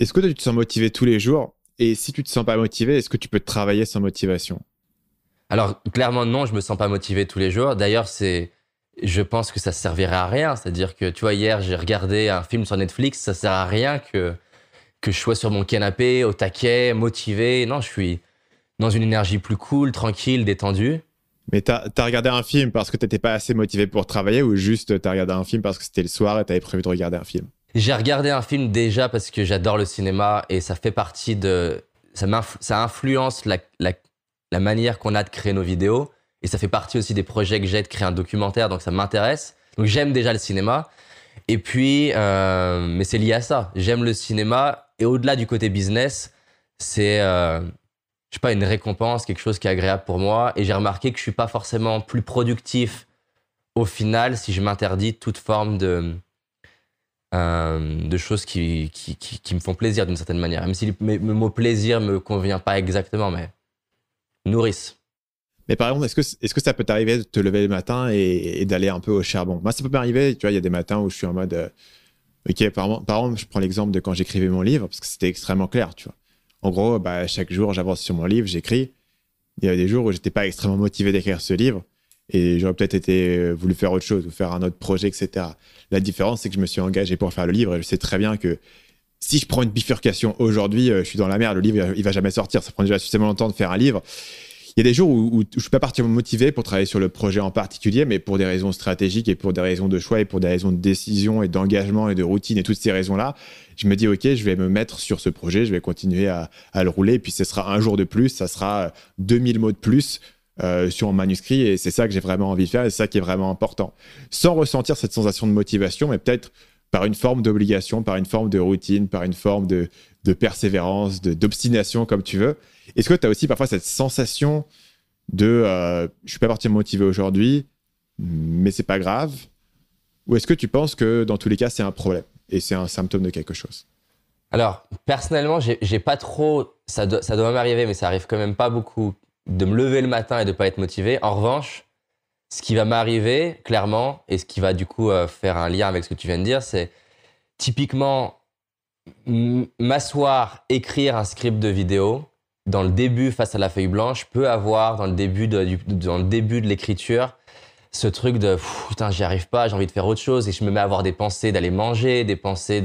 Est-ce que toi, tu te sens motivé tous les jours? Et si tu te sens pas motivé, est-ce que tu peux travailler sans motivation? Alors, clairement, non, je me sens pas motivé tous les jours. D'ailleurs, je pense que ça servirait à rien. C'est-à-dire que, tu vois, hier, j'ai regardé un film sur Netflix, ça sert à rien que je sois sur mon canapé, au taquet, motivé. Non, je suis dans une énergie plus cool, tranquille, détendue. Mais t'as regardé un film parce que t'étais pas assez motivé pour travailler ou juste t'as regardé un film parce que c'était le soir et t'avais prévu de regarder un film? J'ai regardé un film déjà parce que j'adore le cinéma et ça fait partie de... Ça influence la manière qu'on a de créer nos vidéos et ça fait partie aussi des projets que j'ai de créer un documentaire, donc ça m'intéresse. Donc j'aime déjà le cinéma. Et puis, mais c'est lié à ça. J'aime le cinéma et au-delà du côté business, c'est, je sais pas, une récompense, quelque chose qui est agréable pour moi. Et j'ai remarqué que je suis pas forcément plus productif au final si je m'interdis toute forme de choses qui me font plaisir d'une certaine manière. Même si le mot plaisir me convient pas exactement, mais nourrissent. Mais par exemple, est-ce que ça peut t'arriver de te lever le matin et d'aller un peu au charbon? Moi, ça peut m'arriver, tu vois, il y a des matins où je suis en mode, ok, par exemple, je prends l'exemple de quand j'écrivais mon livre, parce que c'était extrêmement clair, tu vois. En gros, bah, chaque jour, j'avance sur mon livre, j'écris. Il y a des jours où j'étais pas extrêmement motivé d'écrire ce livre et j'aurais peut-être voulu faire autre chose ou faire un autre projet, etc. La différence, c'est que je me suis engagé pour faire le livre et je sais très bien que si je prends une bifurcation aujourd'hui, je suis dans la merde, le livre, il va jamais sortir. Ça prend déjà suffisamment longtemps de faire un livre. Il y a des jours où je suis pas particulièrement motivé pour travailler sur le projet en particulier, mais pour des raisons stratégiques et pour des raisons de choix et pour des raisons de décision et d'engagement et de routine et toutes ces raisons-là, je me dis, OK, je vais me mettre sur ce projet, je vais continuer à le rouler. Et puis, ce sera un jour de plus, ça sera 2000 mots de plus sur mon manuscrit. Et c'est ça que j'ai vraiment envie de faire et c'est ça qui est vraiment important. Sans ressentir cette sensation de motivation, mais peut-être par une forme d'obligation, par une forme de routine, par une forme de persévérance, d'obstination, comme tu veux. Est-ce que tu as aussi parfois cette sensation de je suis pas particulièrement motivé aujourd'hui, mais c'est pas grave? Ou est-ce que tu penses que dans tous les cas, c'est un problème et c'est un symptôme de quelque chose? Alors, personnellement, j'ai pas trop... ça doit m'arriver, mais ça arrive quand même pas beaucoup de me lever le matin et de pas être motivé. En revanche, ce qui va m'arriver, clairement, et ce qui va du coup faire un lien avec ce que tu viens de dire, c'est typiquement m'asseoir, écrire un script de vidéo. Dans le début, face à la feuille blanche, peut avoir dans le début de l'écriture ce truc de putain, j'y arrive pas, j'ai envie de faire autre chose et je me mets à avoir des pensées d'aller manger, des pensées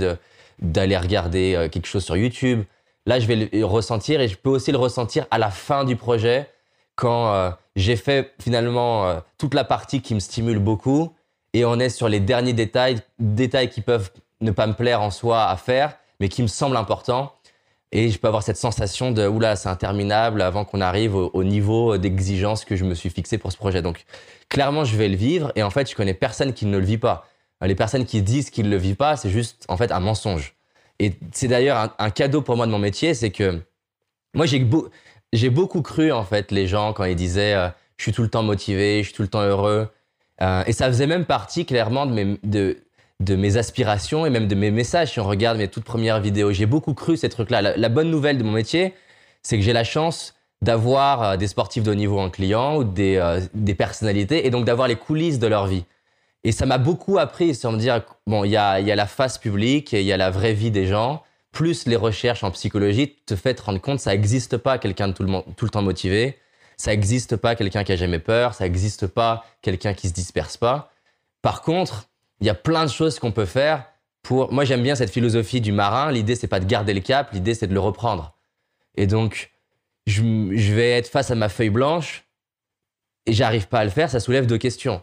d'aller regarder quelque chose sur YouTube. Là, je vais le ressentir et je peux aussi le ressentir à la fin du projet quand j'ai fait finalement toute la partie qui me stimule beaucoup et on est sur les derniers détails qui peuvent ne pas me plaire en soi à faire, mais qui me semblent importants. Et je peux avoir cette sensation de oula, c'est interminable avant qu'on arrive au niveau d'exigence que je me suis fixé pour ce projet. Donc, clairement, je vais le vivre. Et en fait, je connais personne qui ne le vit pas. Les personnes qui disent qu'ils ne le vivent pas, c'est juste en fait un mensonge. Et c'est d'ailleurs un cadeau pour moi de mon métier, c'est que moi, j'ai beaucoup cru en fait les gens quand ils disaient je suis tout le temps motivé, je suis tout le temps heureux. Et ça faisait même partie clairement de mes aspirations et même de mes messages. Si on regarde mes toutes premières vidéos, j'ai beaucoup cru ces trucs-là. La bonne nouvelle de mon métier, c'est que j'ai la chance d'avoir des sportifs de haut niveau en client ou des personnalités et donc d'avoir les coulisses de leur vie. Et ça m'a beaucoup appris sur me dire, bon, il y a la face publique, il y a la vraie vie des gens, plus les recherches en psychologie te fait te rendre compte que ça n'existe pas quelqu'un de tout le temps motivé, ça n'existe pas quelqu'un qui a jamais peur, ça n'existe pas quelqu'un qui se disperse pas. Par contre, il y a plein de choses qu'on peut faire pour... Moi, j'aime bien cette philosophie du marin. L'idée, c'est pas de garder le cap, l'idée, c'est de le reprendre. Et donc, je vais être face à ma feuille blanche et j'arrive pas à le faire, ça soulève deux questions.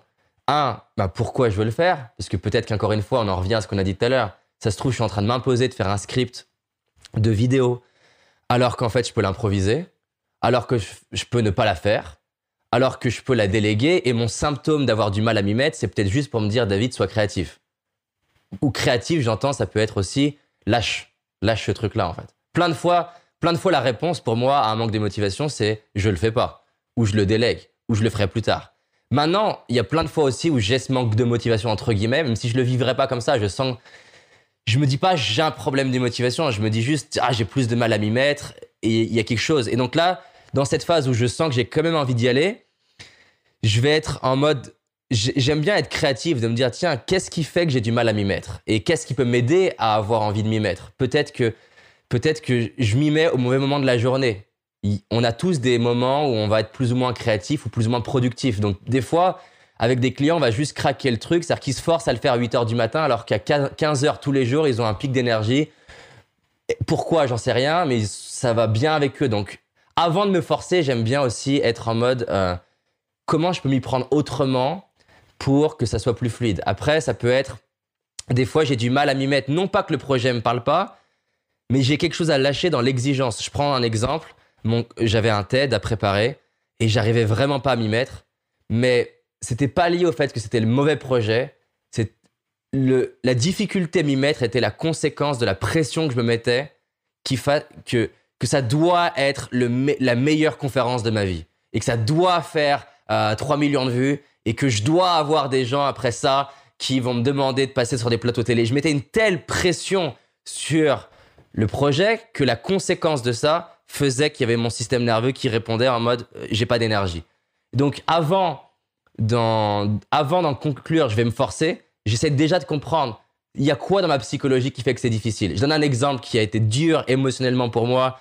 Un, pourquoi je veux le faire? Parce que peut-être qu'encore une fois, on en revient à ce qu'on a dit tout à l'heure. Ça se trouve, je suis en train de m'imposer de faire un script de vidéo alors qu'en fait, je peux l'improviser, alors que je peux ne pas la faire, alors que je peux la déléguer et mon symptôme d'avoir du mal à m'y mettre, c'est peut-être juste pour me dire, David, sois créatif. Ou créatif, j'entends, ça peut être aussi lâche ce truc-là en fait. Plein de fois, la réponse pour moi à un manque de motivation, c'est je le fais pas, ou je le délègue, ou je le ferai plus tard. Maintenant, il y a plein de fois aussi où j'ai ce manque de motivation entre guillemets, même si je le vivrais pas comme ça, je me dis pas j'ai un problème de motivation, je me dis juste j'ai plus de mal à m'y mettre et il y a quelque chose. Et donc là, dans cette phase où je sens que j'ai quand même envie d'y aller, je vais être en mode, j'aime bien être créatif, de me dire tiens, qu'est-ce qui fait que j'ai du mal à m'y mettre? Et qu'est-ce qui peut m'aider à avoir envie de m'y mettre? Peut-être peut-être que je m'y mets au mauvais moment de la journée. On a tous des moments où on va être plus ou moins créatif ou plus ou moins productif. Donc, des fois, avec des clients, on va juste craquer le truc, c'est-à-dire qu'ils se forcent à le faire à 8 heures du matin alors qu'à 15 heures tous les jours, ils ont un pic d'énergie. Pourquoi? J'en sais rien, mais ça va bien avec eux. Donc, avant de me forcer, j'aime bien aussi être en mode comment je peux m'y prendre autrement pour que ça soit plus fluide. Après, ça peut être, des fois, j'ai du mal à m'y mettre. Non pas que le projet me parle pas, mais j'ai quelque chose à lâcher dans l'exigence. Je prends un exemple. J'avais un TED à préparer et j'arrivais vraiment pas à m'y mettre. Mais c'était pas lié au fait que c'était le mauvais projet. La difficulté à m'y mettre était la conséquence de la pression que je me mettais que ça doit être la meilleure conférence de ma vie et que ça doit faire 3 millions de vues et que je dois avoir des gens après ça qui vont me demander de passer sur des plateaux télé. Je mettais une telle pression sur le projet que la conséquence de ça faisait qu'il y avait mon système nerveux qui répondait en mode j'ai pas d'énergie. Donc avant d'en conclure, je vais me forcer. J'essaie déjà de comprendre il y a quoi dans ma psychologie qui fait que c'est difficile. Je donne un exemple qui a été dur émotionnellement pour moi.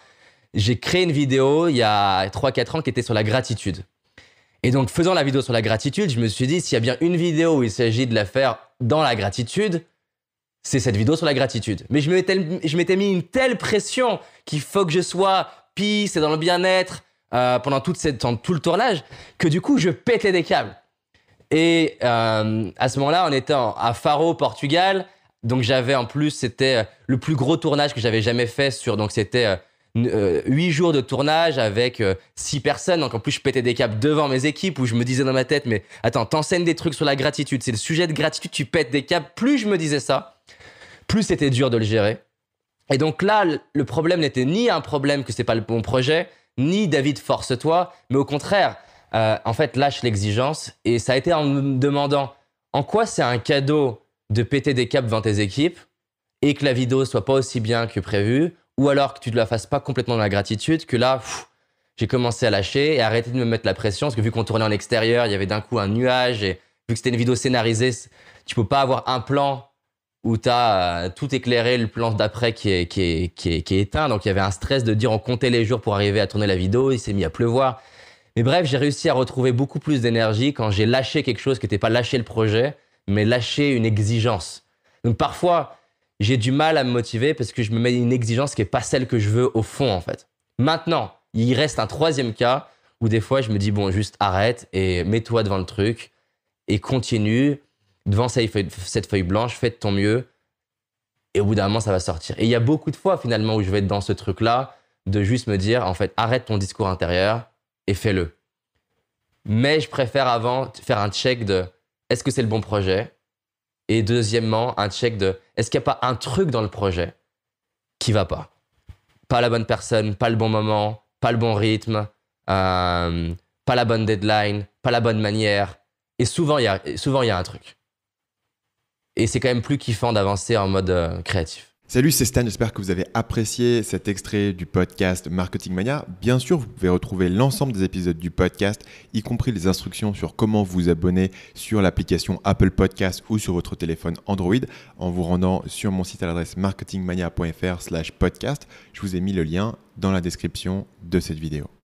J'ai créé une vidéo il y a 3-4 ans qui était sur la gratitude. Et donc, faisant la vidéo sur la gratitude, je me suis dit, s'il y a bien une vidéo où il s'agit de la faire dans la gratitude, c'est cette vidéo sur la gratitude. Mais je m'étais mis une telle pression qu'il faut que je sois peace et dans le bien-être pendant tout le tournage que du coup, je pétais des câbles. Et à ce moment-là, on était à Faro, Portugal. Donc, j'avais en plus, c'était le plus gros tournage que j'avais jamais fait donc c'était 8 jours de tournage avec 6 personnes. Donc, en plus, je pétais des câbles devant mes équipes où je me disais dans ma tête, mais attends, t'enseignes des trucs sur la gratitude. C'est le sujet de gratitude, tu pètes des câbles. Plus je me disais ça, plus c'était dur de le gérer. Et donc là, le problème n'était ni un problème que c'est pas le bon projet, ni David, force-toi, mais au contraire, en fait, lâche l'exigence. Et ça a été en me demandant en quoi c'est un cadeau de péter des câbles devant tes équipes et que la vidéo soit pas aussi bien que prévu, ou alors que tu ne la fasses pas complètement dans la gratitude, que là, j'ai commencé à lâcher et arrêter de me mettre la pression, parce que vu qu'on tournait en extérieur, il y avait d'un coup un nuage, et vu que c'était une vidéo scénarisée, tu peux pas avoir un plan où tu as tout éclairé, le plan d'après qui est éteint. Donc, il y avait un stress de dire on comptait les jours pour arriver à tourner la vidéo, il s'est mis à pleuvoir. Mais bref, j'ai réussi à retrouver beaucoup plus d'énergie quand j'ai lâché quelque chose qui n'était pas lâcher le projet, mais lâcher une exigence. Donc, parfois, j'ai du mal à me motiver parce que je me mets une exigence qui n'est pas celle que je veux au fond, en fait. Maintenant, il reste un troisième cas où des fois, je me dis, bon, juste arrête et mets-toi devant le truc et continue devant cette feuille blanche, fais de ton mieux et au bout d'un moment, ça va sortir. Et il y a beaucoup de fois, finalement, où je vais être dans ce truc-là de juste me dire, en fait, arrête ton discours intérieur et fais-le. Mais je préfère avant faire un check de est-ce que c'est le bon projet? Et deuxièmement, un check de est-ce qu'il n'y a pas un truc dans le projet qui va pas? Pas la bonne personne, pas le bon moment, pas le bon rythme, pas la bonne deadline, pas la bonne manière. Et souvent, il y a un truc. Et c'est quand même plus kiffant d'avancer en mode créatif. Salut, c'est Stan, j'espère que vous avez apprécié cet extrait du podcast Marketing Mania. Bien sûr, vous pouvez retrouver l'ensemble des épisodes du podcast, y compris les instructions sur comment vous abonner sur l'application Apple Podcast ou sur votre téléphone Android en vous rendant sur mon site à l'adresse marketingmania.fr/podcast. Je vous ai mis le lien dans la description de cette vidéo.